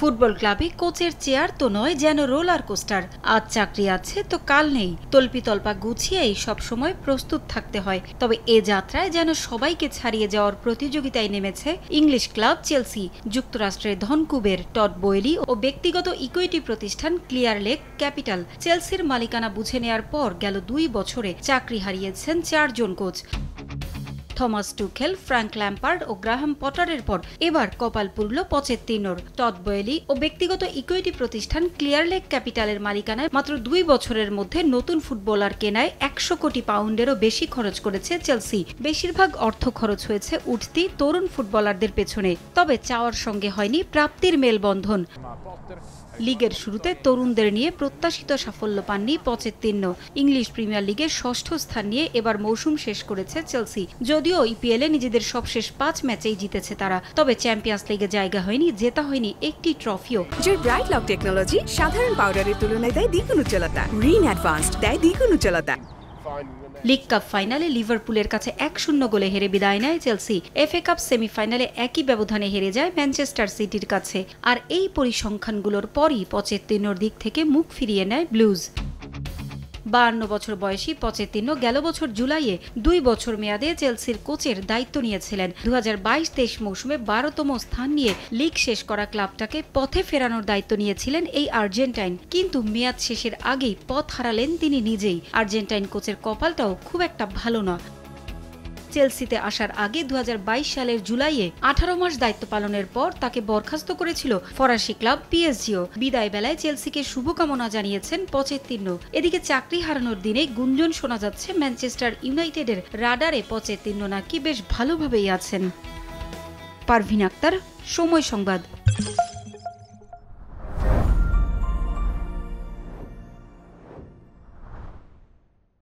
Football ক্লাবে কোচের chair তো নয়, যেন রোলার কোস্টার। আজ চাকরি আছে তো কাল নেই, তল্পিতল্পা গুছিয়েই সবসময় প্রস্তুত থাকতে হয়। তবে এ যাত্রায় যেন সবাইকে ছাড়িয়ে যাওয়ার প্রতিযোগিতায় নেমেছে ইংলিশ ক্লাব চেলসি। যুক্তরাষ্ট্রের ধনকুবের টড বয়েলি ও ব্যক্তিগত ইকুইটি প্রতিষ্ঠান ক্লিয়ার লেক ক্যাপিটাল চেলসির মালিকানা বুঝে নেয়ার পর গেল 2 বছরে চাকরি হারিয়েছেন 4 জন coach. Thomas Tuchel, Frank Lampard ও গ্রাহাম পটারের পর এবার কপাল পুরল পচেত্তিনোর। টড বয়েলি ও ব্যক্তিগত ইকুইটি প্রতিষ্ঠান ক্লিয়ার লেক ক্যাপিটালের মালিকানায় মাত্র 2 বছরের মধ্যে নতুন ফুটবলার কেনায় 100 কোটি পাউন্ডেরও বেশি খরচ করেছে চেলসি। বেশিরভাগ অর্থ খরচ হয়েছে উঠতি তরুণ ফুটবলারদের পেছনে। তবে চাওয়ার সঙ্গে হয়নি প্রাপ্তির মেলবন্ধন। লিগের শুরুতে তরুণদের নিয়ে প্রত্যাশিত সাফল্য পাননি পচেত্তিনো। ইংলিশ প্রিমিয়ার লিগে 6ষ্ঠ স্থান নিয়ে এবার মৌসুম শেষ করেছে চেলসি। যদিও ইপিএলে নিজেদের সবশেষ 5 ম্যাচেই জিতেছে তারা, তবে চ্যাম্পিয়ন্স লিগে জায়গা হয়নি, জেতা হয়নি একটি ট্রফিও। যে ব্রাইট লক টেকনোলজি সাধারণ পাউডারের তুলনায় দেয় দ্বিগুণ উজ্জ্বলতা, রিন অ্যাডভান্সড দেয় দ্বিগুণ উজ্জ্বলতা। লিগ কাপ ফাইনালে লিভারপুলের কাছে 1-0 গোলে হেরে বিদায় নেয় চেলসি। এফএ কাপ সেমিফাইনালে একই ব্যবধানে হেরে যায় ম্যানচেস্টার সিটির কাছে। আর এই পরিসংখ্যানগুলোর পরই পচেত্তিনোর দিক থেকে মুখ ফিরিয়ে নেয় ব্লুজ। 52 বছর বয়সী পচেত্তিনো গেল বছর জুলাইয়ে 2 বছর মেয়াদে চেলসির কোচের দায়িত্ব নিয়েছিলেন। 2022-23 মৌসুমে 12তম স্থান নিয়ে লিগ শেষ করা ক্লাবটাকে পথে ফেরানোর দায়িত্ব নিয়েছিলেন এই আর্জেন্টাইন। কিন্তু মেয়াদ শেষের আগেই পথ হারালেন তিনি নিজেই। আর্জেন্টাইন কোচের কপালটাও খুব একটা ভালো না। চেলসিতে আসার আগে 2022 সালের জুলাইয়ে 18 মাস দায়িত্ব পালনের পর তাকে বরখাস্ত করেছিল ফরাসি ক্লাব পিএসজিও। বিদায় বেলায় চেলসিকে শুভকামনা জানিয়েছেন পচেত্তিনো। এদিকে চাকরি হারানোর দিনে গুঞ্জন শোনা যাচ্ছে ম্যানচেস্টার ইউনাইটেডের রাডারে পচেত্তিনো নাকি বেশ ভালোভাবেই আছেন। পারভিন আক্তার, সময় সংবাদ।